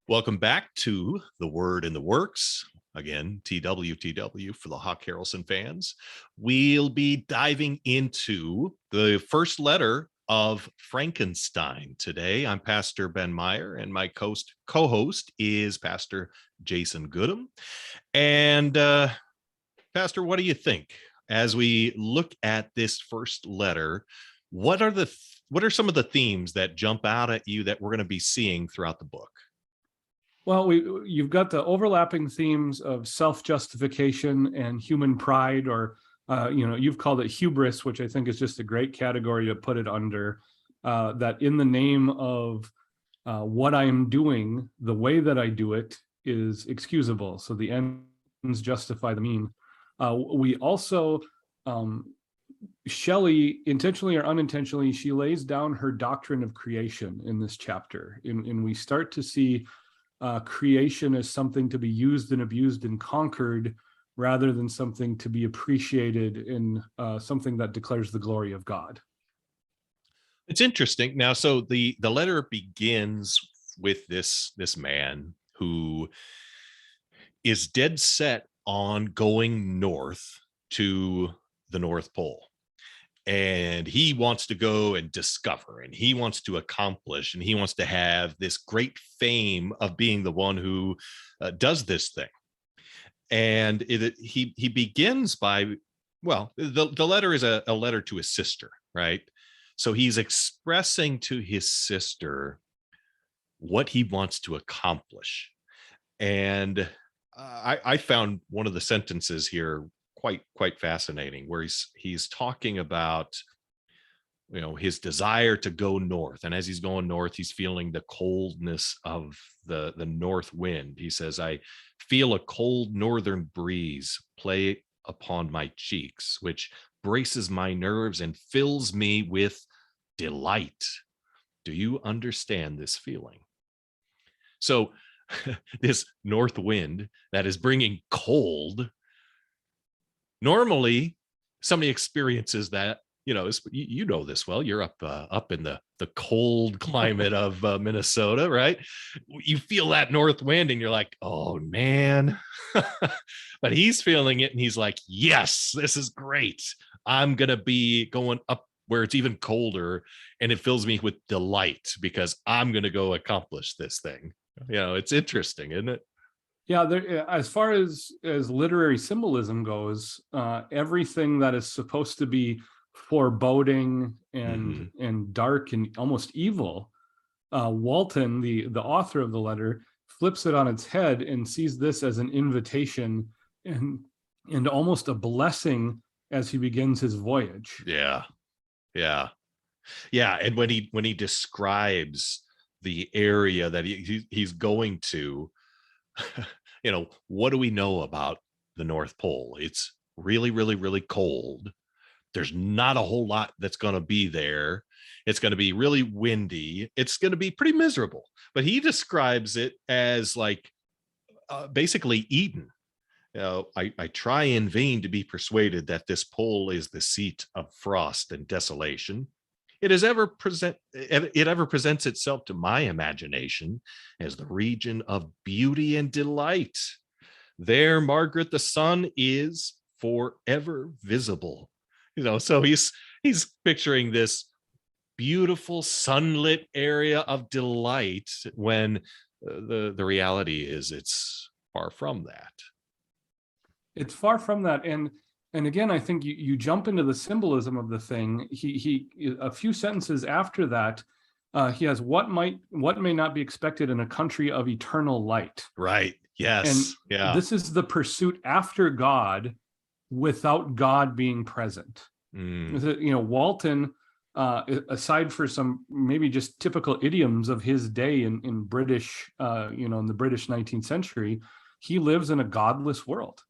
Welcome back to The Word in the Works. Again, TWTW for the Hawk Harrelson fans. We'll be diving into the first letter of Frankenstein today. I'm Pastor Ben Meyer, and my co-host is Pastor Jason Goodham. And Pastor, what do you think? As we look at this first letter, what are some of the themes that jump out at you that we're going to be seeing throughout the book? Well, you've got the overlapping themes of self-justification and human pride, or you've called it hubris, which I think is just a great category to put it under. That in the name of what I am doing, the way that I do it is excusable. So the ends justify the mean. We also, Shelley, intentionally or unintentionally, she lays down her doctrine of creation in this chapter, and we start to see creation as something to be used and abused and conquered, rather than something to be appreciated in something that declares the glory of God. It's interesting. Now, so the letter begins with this man who is dead set on going north to the North Pole. And he wants to go and discover, and he wants to accomplish, and he wants to have this great fame of being the one who does this thing. And he begins by, well, the letter is a letter to his sister, right? So he's expressing to his sister what he wants to accomplish. And I found one of the sentences here quite fascinating, where he's talking about, his desire to go north, and as he's going north, he's feeling the coldness of the north wind. He says, "I feel a cold northern breeze play upon my cheeks, which braces my nerves and fills me with delight. Do you understand this feeling?" So this north wind that is bringing cold, normally somebody experiences that, you know this well, you're up in the cold climate of Minnesota, right? You feel that north wind and you're like, oh man. But he's feeling it and he's like, yes, this is great. I'm gonna be going up where it's even colder, and it fills me with delight because I'm gonna go accomplish this thing. It's interesting, isn't it? Yeah, as far as literary symbolism goes, everything that is supposed to be foreboding and dark and almost evil, Walton, the author of the letter, flips it on its head and sees this as an invitation and almost a blessing as he begins his voyage. Yeah. And when he describes the area that he's going to, what do we know about the North Pole? It's really, really, really cold. There's not a whole lot that's going to be there. It's going to be really windy. It's going to be pretty miserable. But he describes it as like basically Eden. I try in vain to be persuaded that this pole is the seat of frost and desolation. It ever presents itself to my imagination as the region of beauty and delight. There, Margaret, the sun is forever visible. So he's picturing this beautiful sunlit area of delight, when the reality is it's far from that. It's far from that. And again, I think you jump into the symbolism of the thing. He a few sentences after that, he has what may not be expected in a country of eternal light. Right. Yes. And this is the pursuit after God without God being present. Walton, aside for some maybe just typical idioms of his day in British, in the British 19th century, he lives in a godless world.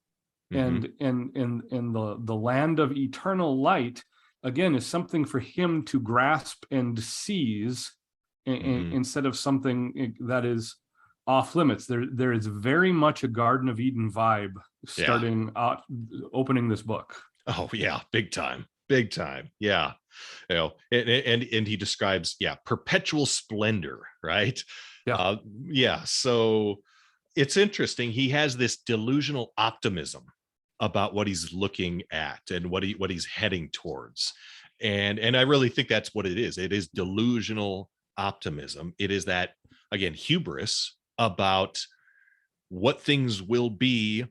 And the land of eternal light, again, is something for him to grasp and seize, instead of something that is off limits. There is very much a Garden of Eden vibe starting opening this book. Oh yeah, big time. Yeah. And he describes, perpetual splendor, right? Yeah. uh yeah, so it's interesting. He has this delusional optimism about what he's looking at and what he's heading towards. And I really think that's what it is. It is delusional optimism. It is that, again, hubris about what things will be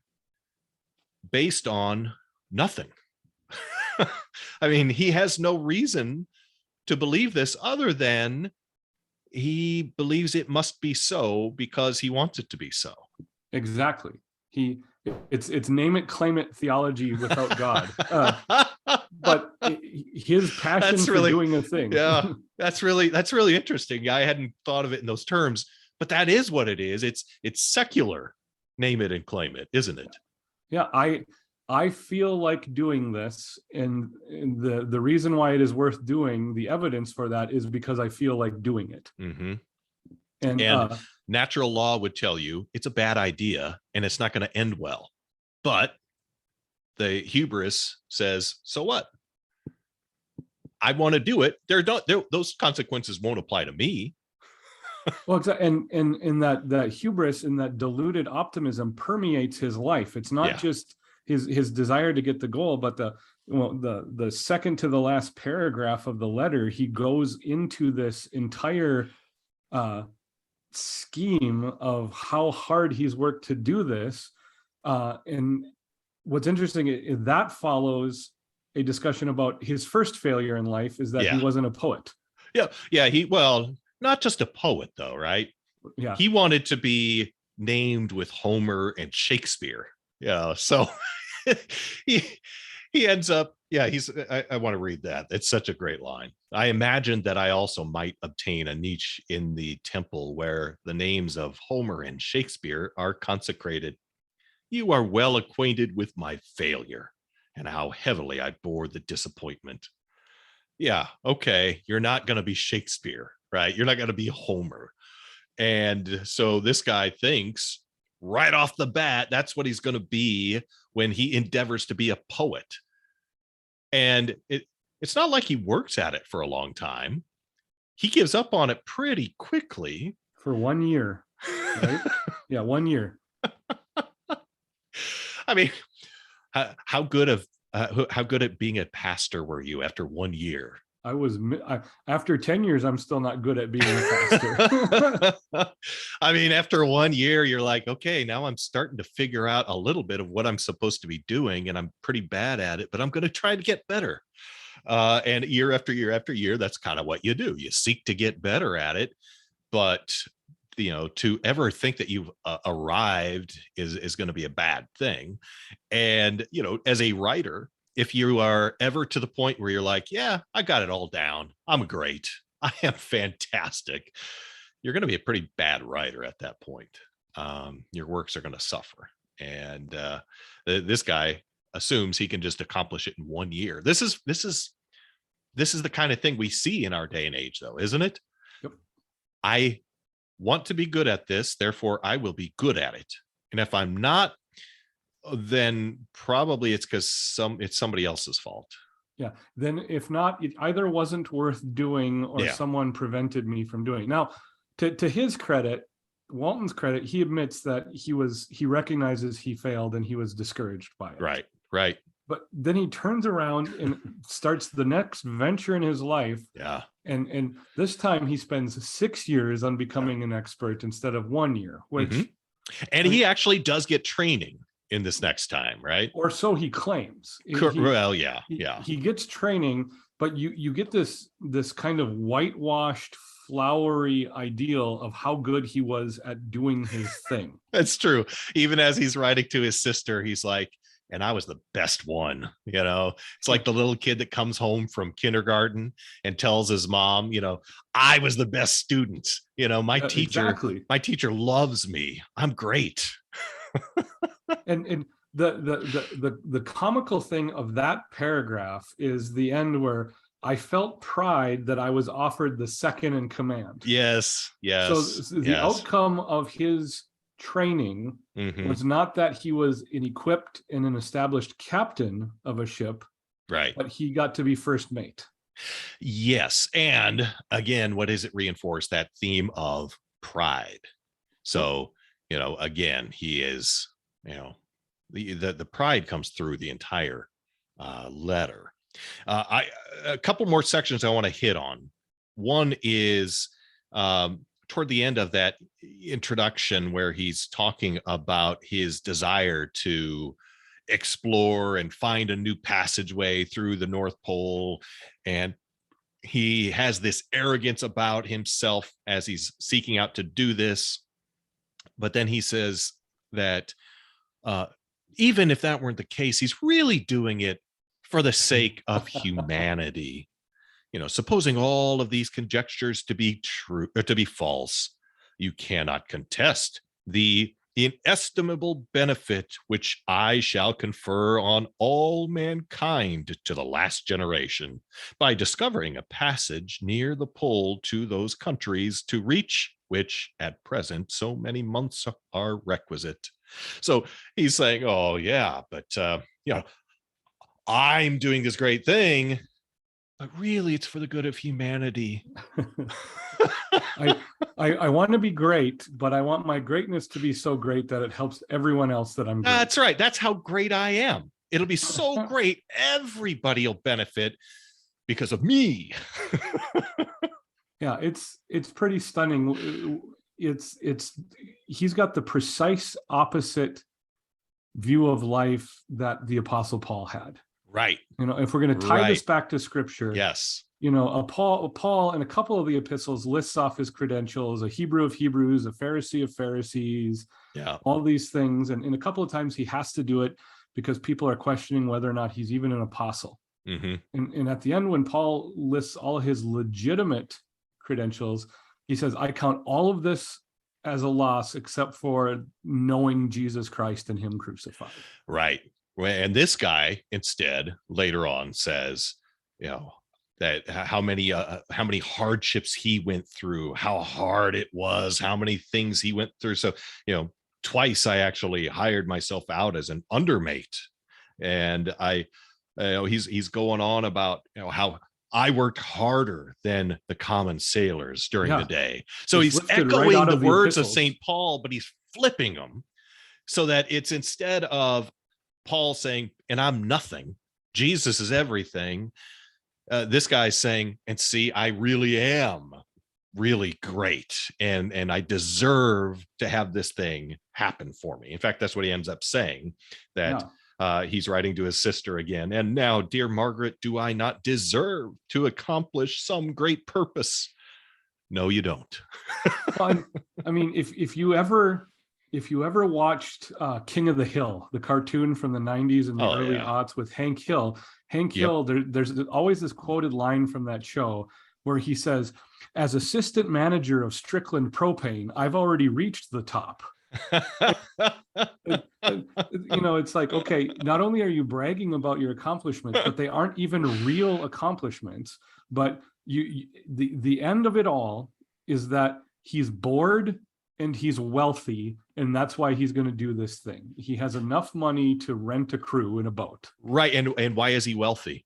based on nothing. I mean, he has no reason to believe this other than he believes it must be so because he wants it to be so. Exactly. It's name it, claim it theology without God. But his passion That's for really, doing a thing. yeah, that's really interesting. I hadn't thought of it in those terms, but that is what it is. It's secular, name it and claim it, isn't it? Yeah, I feel like doing this, and the reason why it is worth doing, the evidence for that is because I feel like doing it. Mm-hmm. And natural law would tell you it's a bad idea and it's not going to end well. But the hubris says, so what? I want to do it. Those consequences won't apply to me. Well, and that hubris and that deluded optimism permeates his life. It's not just his desire to get the goal, but the second to the last paragraph of the letter, he goes into this entire scheme of how hard he's worked to do this. And what's interesting is that follows a discussion about his first failure in life, is that he wasn't a poet. Well, not just a poet though, right? Yeah. He wanted to be named with Homer and Shakespeare. Yeah. So he ends up, I want to read that. It's such a great line. I imagined that I also might obtain a niche in the temple where the names of Homer and Shakespeare are consecrated. You are well acquainted with my failure and how heavily I bore the disappointment. Yeah, okay, you're not going to be Shakespeare, right? You're not going to be Homer. And so this guy thinks right off the bat, that's what he's going to be when he endeavors to be a poet. And it's not like he works at it for a long time. He gives up on it pretty quickly. For 1 year, right? Yeah, 1 year. I mean, how good at being a pastor were you after 1 year? After 10 years, I'm still not good at being a pastor. I mean, after 1 year, you're like, okay, now I'm starting to figure out a little bit of what I'm supposed to be doing, and I'm pretty bad at it, but I'm going to try to get better. And year after year after year, that's kind of what you do. You seek to get better at it, but to ever think that you've arrived is going to be a bad thing. And as a writer, if you are ever to the point where you're like, yeah, I got it all down, I'm great, I am fantastic, you're going to be a pretty bad writer at that point. Your works are going to suffer. And this guy assumes he can just accomplish it in 1 year. This is the kind of thing we see in our day and age, though, isn't it? Yep. I want to be good at this, therefore I will be good at it. And if I'm not, then probably it's because it's somebody else's fault. Yeah. Then if not, it either wasn't worth doing or someone prevented me from doing it. Now, to his credit, Walton's credit, he admits that he recognizes he failed and he was discouraged by it. Right. But then he turns around and starts the next venture in his life. Yeah. And this time he spends 6 years on becoming an expert instead of 1 year, which and he actually does get training in this next time, right? Or so he claims. He gets training, but you get this kind of whitewashed, flowery ideal of how good he was at doing his thing. That's true. Even as he's writing to his sister, he's like, and I was the best one. It's like the little kid that comes home from kindergarten and tells his mom, I was the best student. My teacher loves me, I'm great. And the comical thing of that paragraph is the end where I felt pride that I was offered the second in command. Yes. So the outcome of his training was not that he was an equipped and an established captain of a ship, right? But he got to be first mate. Yes. And again, what does it reinforce? That theme of pride. Yep. So, again, he is, the pride comes through the entire letter. I A couple more sections I want to hit on. One is toward the end of that introduction, where he's talking about his desire to explore and find a new passageway through the North Pole. And he has this arrogance about himself as he's seeking out to do this. But then he says that uh, even if that weren't the case, he's really doing it for the sake of humanity. Supposing all of these conjectures to be true or to be false, you cannot contest the inestimable benefit which I shall confer on all mankind to the last generation by discovering a passage near the pole to those countries to reach which at present so many months are requisite. So he's saying, oh yeah, but I'm doing this great thing, but really it's for the good of humanity. I want to be great, but I want my greatness to be so great that it helps everyone else that I'm great. That's right. That's how great I am. It'll be so great. Everybody will benefit because of me. Yeah, it's pretty stunning. He's got the precise opposite view of life that the Apostle Paul had. Right. If we're going to tie this back to Scripture, yes, Paul in a couple of the epistles lists off his credentials: a Hebrew of Hebrews, a Pharisee of Pharisees, all these things. And in a couple of times he has to do it because people are questioning whether or not he's even an apostle. Mm-hmm. And at the end, when Paul lists all his legitimate credentials, he says, I count all of this as a loss except for knowing Jesus Christ and him crucified. Right. And this guy instead later on says, that how many hardships he went through, how hard it was, how many things he went through. So, twice I actually hired myself out as an undermate. And he's going on about, how I worked harder than the common sailors during the day. So he's echoing right the words of St. Paul, but he's flipping them so that it's, instead of Paul saying, and I'm nothing, Jesus is everything, this guy's saying, and see, I really am really great, and I deserve to have this thing happen for me. In fact, that's what he ends up saying, that he's writing to his sister again. And now, dear Margaret, do I not deserve to accomplish some great purpose? No, you don't. Well, I mean, if you ever watched King of the Hill, the cartoon from the 90s and the early aughts with Hank Hill, there's always this quoted line from that show where he says, as assistant manager of Strickland Propane, I've already reached the top. It's like, okay, not only are you bragging about your accomplishments, but they aren't even real accomplishments. But the end of it all is that he's bored and he's wealthy, and that's why he's going to do this thing. He has enough money to rent a crew in a boat. Right. And why is he wealthy?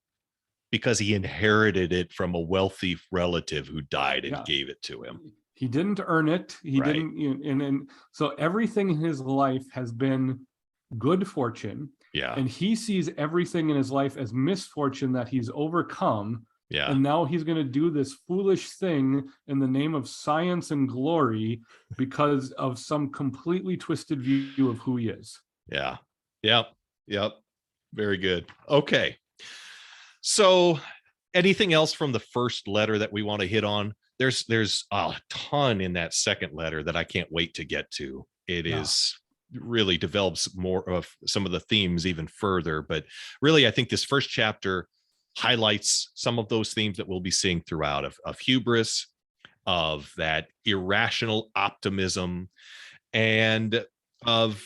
Because he inherited it from a wealthy relative who died and gave it to him. He didn't earn it. He didn't. And so everything in his life has been good fortune. Yeah. And he sees everything in his life as misfortune that he's overcome. Yeah. And now he's going to do this foolish thing in the name of science and glory because of some completely twisted view of who he is. Yeah. Yep. Very good. Okay. So anything else from the first letter that we want to hit on? There's a ton in that second letter that I can't wait to get to. It is really develops more of some of the themes even further. But really, I think this first chapter highlights some of those themes that we'll be seeing throughout of hubris, of that irrational optimism, and of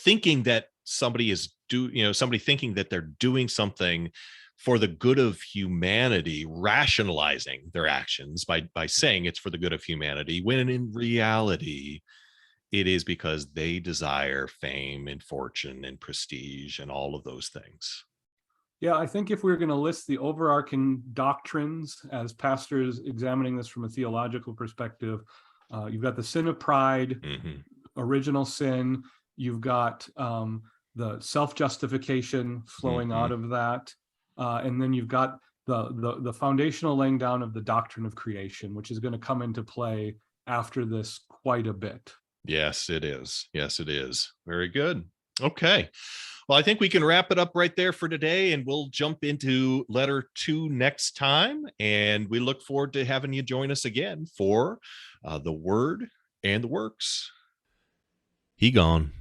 thinking that somebody thinking that they're doing something for the good of humanity, rationalizing their actions by saying it's for the good of humanity, when in reality it is because they desire fame and fortune and prestige and all of those things. Yeah, I think if we we're going to list the overarching doctrines as pastors examining this from a theological perspective, you've got the sin of pride, original sin. You've got the self-justification flowing out of that, and then you've got the foundational laying down of the doctrine of creation, which is going to come into play after this quite a bit. Yes, it is. Yes, it is. Very good. Okay. Well, I think we can wrap it up right there for today, and we'll jump into letter 2 next time. And we look forward to having you join us again for the Word and the Works. He gone.